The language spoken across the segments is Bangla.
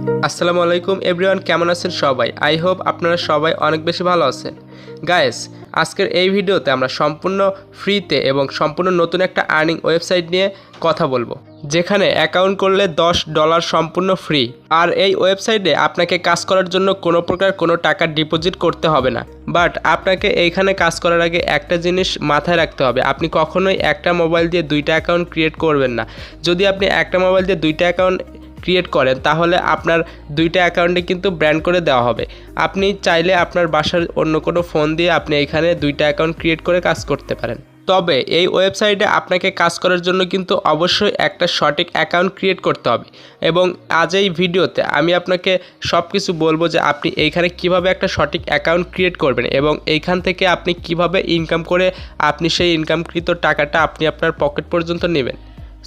আসসালামু আলাইকুম এভরিওয়ান, কেমন আছেন সবাই? আই হোপ আপনারা সবাই অনেক বেশি ভালো আছেন। গাইস, আজকের এই ভিডিওতে আমরা সম্পূর্ণ ফ্রিতে এবং সম্পূর্ণ নতুন একটা আর্নিং ওয়েবসাইট নিয়ে কথা বলবো, যেখানে অ্যাকাউন্ট করলে $10 সম্পূর্ণ ফ্রি। আর এই ওয়েবসাইটে আপনাকে কাজ করার জন্য কোনো প্রকার কোনো টাকা ডিপোজিট করতে হবে না। বাট আপনাকে এইখানে কাজ করার আগে একটা জিনিস মাথায় রাখতে হবে, আপনি কখনোই একটা মোবাইল দিয়ে দুইটা অ্যাকাউন্ট ক্রিয়েট করবেন না। যদি আপনি একটা মোবাইল দিয়ে দুইটা অ্যাকাউন্ট ক্রিয়েট করেন তাহলে আপনার দুইটা অ্যাকাউন্টে কিন্তু ব্র্যান্ড করে দেওয়া হবে। আপনি চাইলে আপনার বাসার অন্য কোনো ফোন দিয়ে আপনি এখানে দুইটা অ্যাকাউন্ট ক্রিয়েট করে কাজ করতে পারেন। তবে এই ওয়েবসাইটে আপনাকে কাজ করার জন্য কিন্তু অবশ্যই একটা সঠিক অ্যাকাউন্ট ক্রিয়েট করতে হবে। এবং আজ এই ভিডিওতে আমি আপনাকে সব কিছু বলবো যে আপনি এইখানে কিভাবে একটা সঠিক অ্যাকাউন্ট ক্রিয়েট করবেন এবং এইখান থেকে আপনি কিভাবে ইনকাম করে আপনি সেই ইনকামকৃত টাকাটা আপনি আপনার পকেট পর্যন্ত নেবেন।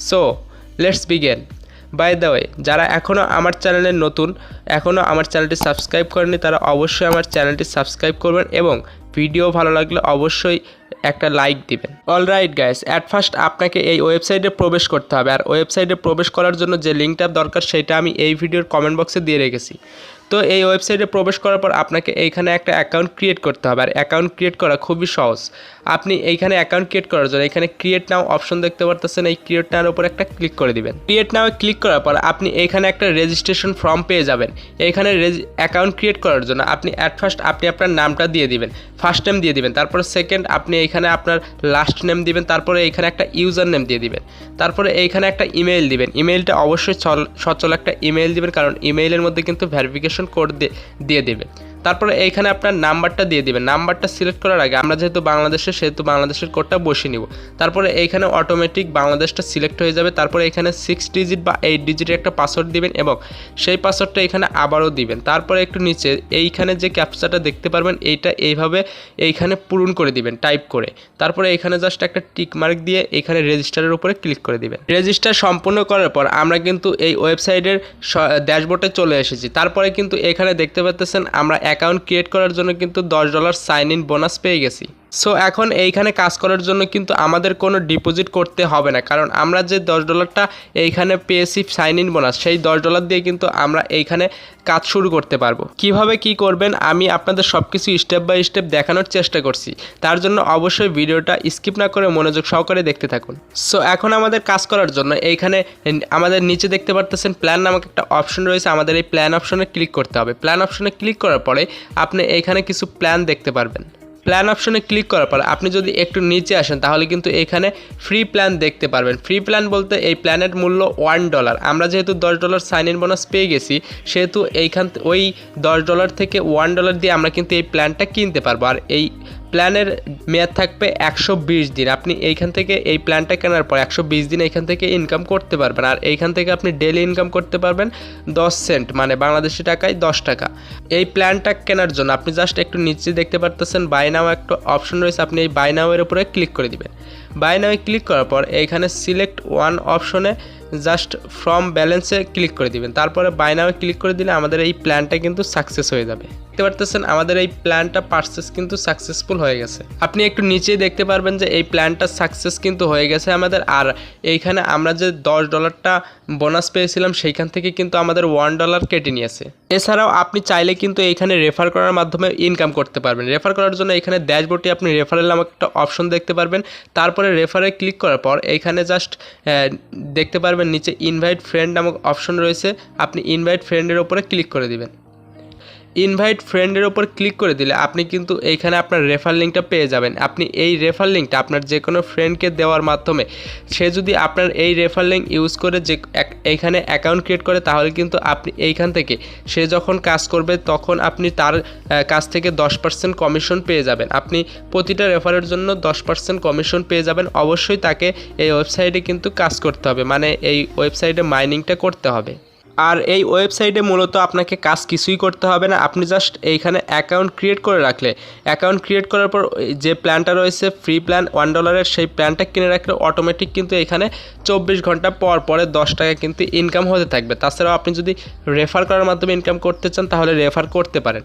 So let's begin. By the way, যারা এখনও আমার চ্যানেলে নতুন, এখনও আমার চ্যানেলটি সাবস্ক্রাইব করেনি, তারা অবশ্যই আমার চ্যানেলটি সাবস্ক্রাইব করবেন এবং ভিডিও ভালো লাগলে অবশ্যই একটা লাইক দিবেন। অলরাইট গাইস, অ্যাট ফার্স্ট আপনাকে এই ওয়েবসাইটে প্রবেশ করতে হবে। আর ওয়েবসাইটে প্রবেশ করার জন্য যে লিঙ্কটা দরকার সেটা আমি এই ভিডিওর কমেন্ট বক্সে দিয়ে রেখেছি। তো এই ওয়েবসাইটে প্রবেশ করার পর আপনাকে এইখানে একটা অ্যাকাউন্ট ক্রিয়েট করতে হবে। আর অ্যাকাউন্ট ক্রিয়েট করা খুবই সহজ। আপনি এইখানে অ্যাকাউন্ট ক্রিয়েট করার জন্য এখানে ক্রিয়েট নাও অপশন দেখতে পারতেছেন, এই ক্রিয়েট নাওর উপর একটা ক্লিক করে দিবেন। ক্রিয়েট নাও ক্লিক করার পর আপনি এইখানে একটা রেজিস্ট্রেশন ফর্ম পেয়ে যাবেন। এইখানে অ্যাকাউন্ট ক্রিয়েট করার জন্য আপনি অ্যাট ফার্স্ট আপনি আপনার নামটা দিয়ে দিবেন, ফার্স্ট নেম দিয়ে দিবেন, তারপরে সেকেন্ড আপনি এইখানে আপনার লাস্ট নেম দিবেন, তারপরে এইখানে একটা ইউজার নেম দিয়ে দিবেন, তারপরে এইখানে একটা ইমেইল দিবেন। ইমেইলটা অবশ্যই সচল একটা ইমেইল দিবেন, কারণ ইমেইলের মধ্যে কিন্তু ভেরিফিকেশন কোড দিয়ে দেবে। তারপরে এইখানে আপনার নাম্বারটা দিয়ে দিবেন। নাম্বারটা সিলেক্ট করার আগে আমরা যেহেতু বাংলাদেশের সেহেতু বাংলাদেশের কোডটা বসিয়ে নিব। তারপরে এইখানে অটোমেটিক বাংলাদেশটা সিলেক্ট হয়ে যাবে। তারপরে এখানে 6 ডিজিট বা 8 ডিজিটের একটা পাসওয়ার্ড দিবেন এবং সেই পাসওয়ার্ডটা এখানে আবারও দিবেন। তারপরে একটু নিচে এইখানে যে ক্যাপচাটা দেখতে পারবেন এইটা এইভাবে এইখানে পূরণ করে দিবেন টাইপ করে। তারপরে এখানে জাস্ট একটা টিক মার্ক দিয়ে এখানে রেজিস্টারের উপরে ক্লিক করে দিবেন। রেজিস্টার সম্পূর্ণ করার পর আমরা কিন্তু এই ওয়েবসাইটের ড্যাশবোর্ডে চলে এসেছি। তারপরে কিন্তু এখানে দেখতে পাচ্ছেন আমরা অ্যাকাউন্ট ক্রিয়েট করার জন্য কিন্তু $10 সাইন ইন বোনাস পেয়ে গেছি। সো এখন এইখানে কাজ করার জন্য কিন্তু আমাদের কোনো ডিপোজিট করতে হবে না, কারণ আমরা যে $10টা এইখানে পেয়েছি সাইন ইন বোনাস, সেই $10 দিয়ে কিন্তু আমরা এইখানে কাজ শুরু করতে পারবো। কিভাবে কি করবেন আমি আপনাদের সব কিছু স্টেপ বাই স্টেপ দেখানোর চেষ্টা করছি, তার জন্য অবশ্যই ভিডিওটা স্কিপ না করে মনোযোগ সহকারে দেখতে থাকুন। সো এখন আমাদের কাজ করার জন্য এইখানে আমাদের নিচে দেখতে পারতেছেন প্ল্যান নামক একটা অপশন রয়েছে। আমাদের এই প্ল্যান অপশনে ক্লিক করতে হবে। প্ল্যান অপশনে ক্লিক করার পরে আপনি এইখানে কিছু প্ল্যান দেখতে পারবেন। প্ল্যান অপশনে ক্লিক করার পর আপনি যদি একটু নিচে আসেন তাহলে কিন্তু এখানে ফ্রি প্ল্যান দেখতে পারবেন। ফ্রি প্ল্যান বলতে এই প্ল্যানের মূল্য $1। আমরা যেহেতু $10 সাইন ইন বোনাস পেয়ে গেছি সেহেতু এইখান ওই $10 থেকে $1 দিয়ে আমরা কিন্তু এই প্ল্যানটা কিনতে পারবো। আর এই প্ল্যানের মেয়াদ থাকবে 120 দিন। আপনি এইখান থেকে এই প্ল্যানটা কেনার পর 120 দিন এইখান থেকে ইনকাম করতে পারবেন। আর এইখান থেকে আপনি ডেলি ইনকাম করতে পারবেন 10 সেন্ট, মানে বাংলাদেশি টাকায় 10 টাকা। এই প্ল্যানটা কেনার জন্য আপনি জাস্ট একটু নিচে দেখতে পারতেছেন বাই নাও একটা অপশন রয়েছে, আপনি এই বাই নাও এর উপরে ক্লিক করে দিবেন। বাই নাও ক্লিক করার পর এইখানে সিলেক্ট ওয়ান অপশনে জাস্ট ফ্রম ব্যালেন্সে ক্লিক করে দিবেন। তারপরে বাই নাও ক্লিক করে দিলে আমাদের এই প্ল্যানটা কিন্তু সাকসেস হয়ে যাবে। দেখতে পারতেছেন আমাদের এই প্ল্যানটা পারচেস কিন্তু সাকসেসফুল হয়ে গেছে। আপনি একটু নিচেই দেখতে পারবেন যে এই প্ল্যানটা সাকসেস কিন্তু হয়ে গেছে আমাদের। আর এইখানে আমরা যে $10টা বোনাস পেয়েছিলাম সেইখান থেকে কিন্তু আমাদের $1 কেটে নিয়েছে। এছাড়াও আপনি চাইলে কিন্তু এইখানে রেফার করার মাধ্যমে ইনকাম করতে পারবেন। রেফার করার জন্য এখানে ড্যাশবোর্ডে আপনি রেফারেল নামক একটা অপশন দেখতে পারবেন। তারপরে রেফারে ক্লিক করার পর এইখানে জাস্ট দেখতে পারবেন নিচে ইনভাইট ফ্রেন্ড নামক অপশন রয়েছে, আপনি ইনভাইট ফ্রেন্ডের উপরে ক্লিক করে দিবেন। ইনভাইট ফ্রেন্ডের ওপর ক্লিক করে দিলে আপনি কিন্তু এইখানে আপনার রেফার লিঙ্কটা পেয়ে যাবেন। আপনি এই রেফার লিঙ্কটা আপনার যে কোনো ফ্রেন্ডকে দেওয়ার মাধ্যমে সে যদি আপনার এই রেফার লিঙ্ক ইউজ করে যে এইখানে অ্যাকাউন্ট ক্রিয়েট করে তাহলে কিন্তু আপনি এইখান থেকে সে যখন কাজ করবে তখন আপনি তার কাছ থেকে 10% কমিশন পেয়ে যাবেন। আপনি প্রতিটা রেফারের জন্য 10% কমিশন পেয়ে যাবেন। অবশ্যই তাকে এই ওয়েবসাইটে কিন্তু কাজ করতে হবে, মানে এই ওয়েবসাইটে মাইনিংটা করতে হবে। আর এই ওয়েবসাইটে মূলত আপনাকে কাজ কিছুই করতে হবে না, আপনি জাস্ট এইখানে অ্যাকাউন্ট ক্রিয়েট করে রাখলে, অ্যাকাউন্ট ক্রিয়েট করার পর যে প্ল্যানটা রয়েছে ফ্রি প্ল্যান $1 সেই প্ল্যানটা কিনে রাখলে অটোমেটিক কিন্তু এখানে 24 ঘন্টা পর পরে 10 টাকা কিন্তু ইনকাম হতে থাকবে। তাছাড়াও আপনি যদি রেফার করার মাধ্যমে ইনকাম করতে চান তাহলে রেফার করতে পারেন।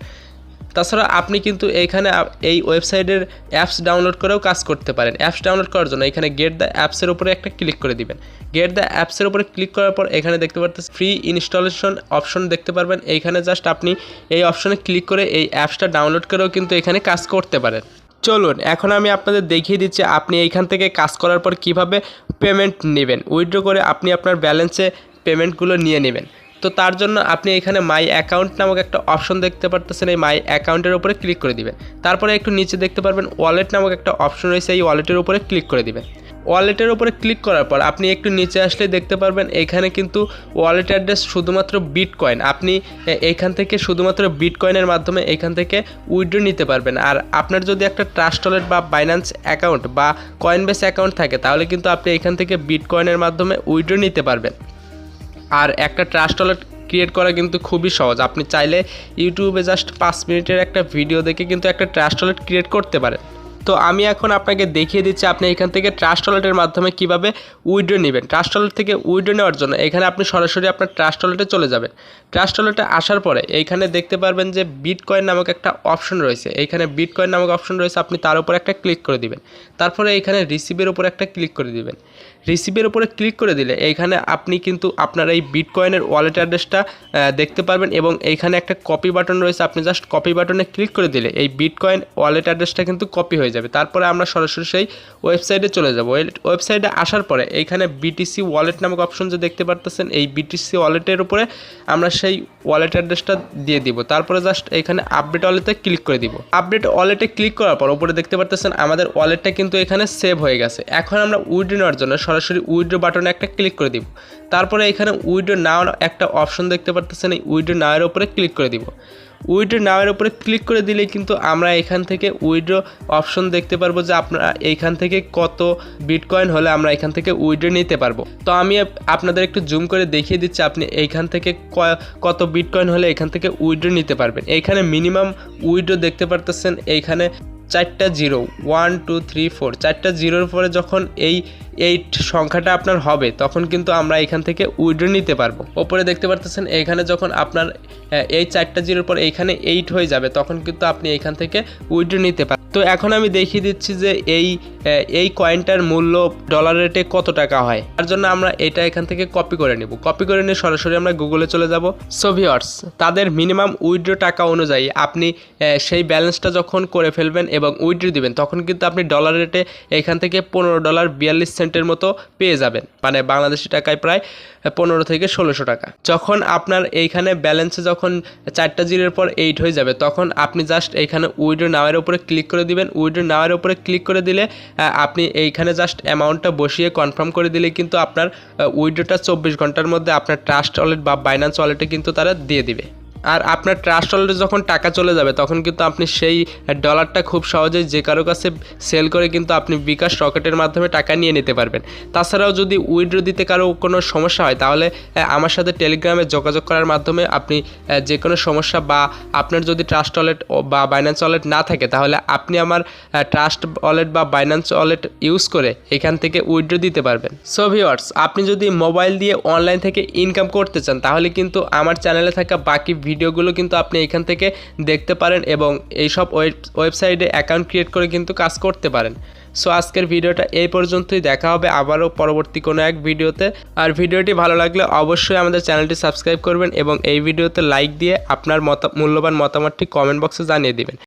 তাছাড়া আপনি কিন্তু এইখানে এই ওয়েবসাইটের অ্যাপস ডাউনলোড করেও কাজ করতে পারেন। অ্যাপস ডাউনলোড করার জন্য এখানে গেট দ্য অ্যাপসের উপরে একটা ক্লিক করে দিবেন। গেট দ্য অ্যাপসের উপরে ক্লিক করার পর এখানে দেখতে পাচ্ছেন ফ্রি ইনস্টলেশন অপশন দেখতে পারবেন। এইখানে জাস্ট আপনি এই অপশনে ক্লিক করে এই অ্যাপসটা ডাউনলোড করেও কিন্তু এখানে কাজ করতে পারেন। চলুন এখন আমি আপনাদের দেখিয়ে দিচ্ছি আপনি এইখান থেকে কাজ করার পর কিভাবে পেমেন্ট নেবেন। উইথড্র করে আপনি আপনার ব্যালেন্সে পেমেন্টগুলো নিয়ে নেবেন। তো তার জন্য আপনি এখানে মাই অ্যাকাউন্ট নামক একটা অপশন দেখতে পারতেছেন, এই মাই অ্যাকাউন্টের উপরে ক্লিক করে দিবেন। তারপরে একটু নিচে দেখতে পারবেন ওয়ালেট নামক একটা অপশন রয়েছে, এই ওয়ালেটের উপরে ক্লিক করে দিবেন। ওয়ালেটের উপরে ক্লিক করার পর আপনি একটু নিচে আসলে দেখতে পারবেন এখানে কিন্তু ওয়ালেট অ্যাড্রেস শুধুমাত্র বিটকয়েন। আপনি এইখান থেকে শুধুমাত্র বিটকয়েনের মাধ্যমে এইখান থেকে উইথড্র নিতে পারবেন। আর আপনার যদি একটা ট্রাস্ট ওয়ালেট বা বাইন্যান্স অ্যাকাউন্ট বা কয়েনবেস অ্যাকাউন্ট থাকে তাহলে কিন্তু আপনি এখান থেকে বিটকয়েনের মাধ্যমে উইথড্র নিতে পারবেন। আর একটা ট্রাস্ট ওয়ালেট ক্রিয়েট করা কিন্তু খুবই সহজ। আপনি চাইলে ইউটিউবে জাস্ট 5 মিনিটের একটা ভিডিও দেখে কিন্তু একটা ট্রাস্ট ওয়ালেট ক্রিয়েট করতে পারেন। তো আমি এখন আপনাকে দেখিয়ে দিচ্ছি আপনি এখান থেকে ট্রাস্ট ওয়ালেটের মাধ্যমে কিভাবে উইথড্র নেবেন। ট্রাস্ট ওয়ালেট থেকে উইথড্র নেওয়ার জন্য এখানে আপনি সরাসরি আপনার ট্রাস্ট ওয়ালেটে চলে যাবেন। ট্রাস্ট ওয়ালেটে আসার পরে এইখানে দেখতে পারবেন যে বিটকয়েন নামক একটা অপশন রয়েছে। এইখানে বিটকয়েন নামক অপশন রয়েছে, আপনি তার উপর একটা ক্লিক করে দিবেন। তারপরে এইখানে রিসিভের উপর একটা ক্লিক করে দিবেন। রিসিভের উপরে ক্লিক করে দিলে এইখানে আপনি কিন্তু আপনার এই বিটকয়েনের ওয়ালেট অ্যাড্রেসটা দেখতে পারবেন এবং এইখানে একটা কপি বাটন রয়েছে, আপনি জাস্ট কপি বাটনে ক্লিক করে দিলে এই বিটকয়েন ওয়ালেট অ্যাড্রেসটা কিন্তু কপি হয়ে যাবে। তারপরে আমরা সরাসরি সেই ওয়েবসাইটে চলে যাব। ওয়েবসাইটে আসার পরে এইখানে বিটিসি ওয়ালেট নামক অপশন যে দেখতে পারতেছেন, এই বিটিসি ওয়ালেটের উপরে আমরা সেই ওয়ালেট অ্যাড্রেসটা দিয়ে দিব। তারপরে জাস্ট এখানে আপডেট ওয়ালেটে ক্লিক করে দিব। আপডেট ওয়ালেটে ক্লিক করার পর উপরে দেখতে পারতেছেন আমাদের ওয়ালেটটা কিন্তু এখানে সেভ হয়ে গেছে। এখন আমরা উইথড্র নেওয়ার জন্য সরাসরি উইথড্র বাটনে একটা ক্লিক করে দিব। তারপরে এখানে উইথড্র নাও একটা অপশন দেখতে পারতেছেন, এই উইথড্র নাও এর উপরে ক্লিক করে দিব। উইথড্র নাও এর উপরে ক্লিক করে দিলেই কিন্তু আমরা এখান থেকে উইথড্র অপশন দেখতে পারবো যে আপনারা এইখান থেকে কত বিটকয়েন হলে আমরা এখান থেকে উইথড্র নিতে পারবো। তো আমি আপনাদের একটু জুম করে দেখিয়ে দিচ্ছি আপনি এইখান থেকে কত বিটকয়েন হলে এখান থেকে উইথড্র নিতে পারবেন। এইখানে মিনিমাম উইথড্র দেখতে পারতেছেন এইখানে 4টা জিরো, 1 2 3 4, 4টা জিরোর পরে যখন এই 8 সংখ্যাটা আপনার হবে তখন কিন্তু আমরা এখান থেকে উইথড্র নিতে পারবো। ওপরে দেখতে পারতেছেন এখানে যখন আপনার এই 4টা জিরোর পর এইখানে 8 হয়ে যাবে তখন কিন্তু আপনি এখান থেকে উইথড্র নিতে পারবেন। তো এখন আমি দেখিয়ে দিচ্ছি যে এই কয়েনটার মূল্য ডলার রেটে কত টাকা হয়। তার জন্য আমরা এটা এখান থেকে কপি করে নেব। কপি করে নিয়ে সরাসরি আমরা গুগলে চলে যাব। সো ভিউয়ার্স, তাদের মিনিমাম উইথড্র টাকা অনুযায়ী আপনি সেই ব্যালেন্সটা যখন করে ফেলবেন এবং উইথড্র দিবেন তখন কিন্তু আপনি ডলার রেটে এখান থেকে $15.42 মতো পেয়ে যাবেন, মানে বাংলাদেশি টাকায় প্রায় 15 থেকে 1600 টাকা। যখন আপনার এইখানে ব্যালেন্সে যখন 4টা জিরোর পর 8 হয়ে যাবে তখন আপনি জাস্ট এইখানে উইথড্র নাওয়ের উপরে ক্লিক করে দিবেন। উইথড্র নাওয়ের উপরে ক্লিক করে দিলে আপনি এইখানে জাস্ট অ্যামাউন্টটা বসিয়ে কনফার্ম করে দিলে কিন্তু আপনার উইথড্রটা 24 ঘন্টার মধ্যে আপনার ট্রাস্ট ওয়ালেট বা বাইন্যান্স ওয়ালেটে কিন্তু তারা দিয়ে দিবে। আর আপনার ট্রাস্ট ওয়ালেটে যখন টাকা চলে যাবে তখন কিন্তু আপনি সেই ডলারটা খুব সহজেই যে কারো কাছে সেল করে কিন্তু আপনি বিকাশ রকেটের মাধ্যমে টাকা নিয়ে নিতে পারবেন। তাছাড়াও যদি উইথড্র দিতে কারো কোনো সমস্যা হয় তাহলে আমার সাথে টেলিগ্রামে যোগাযোগ করার মাধ্যমে আপনি যে কোনো সমস্যা বা আপনার যদি ট্রাস্ট ওয়ালেট বা বাইন্যান্স ওয়ালেট না থাকে তাহলে আপনি আমার ট্রাস্ট ওয়ালেট বা বাইন্যান্স ওয়ালেট ইউজ করে এখান থেকে উইথড্র দিতে পারবেন। সো ভিউয়ার্স, আপনি যদি মোবাইল দিয়ে অনলাইন থেকে ইনকাম করতে চান তাহলে কিন্তু আমার চ্যানেলে থাকা বাকি ভিডিওগুলো কিন্তু আপনি এখান থেকে দেখতে পারেন এবং এইসব ওয়েবসাইটে অ্যাকাউন্ট ক্রিয়েট করে কিন্তু কাজ করতে পারেন। সো আজকের ভিডিওটা এই পর্যন্তই, দেখা হবে আবারও পরবর্তী কোনো এক ভিডিওতে। আর ভিডিওটি ভালো লাগলে অবশ্যই আমাদের চ্যানেলটি সাবস্ক্রাইব করবেন এবং এই ভিডিওতে লাইক দিয়ে আপনার মূল্যবান মতামতটি কমেন্ট বক্সে জানিয়ে দিবেন।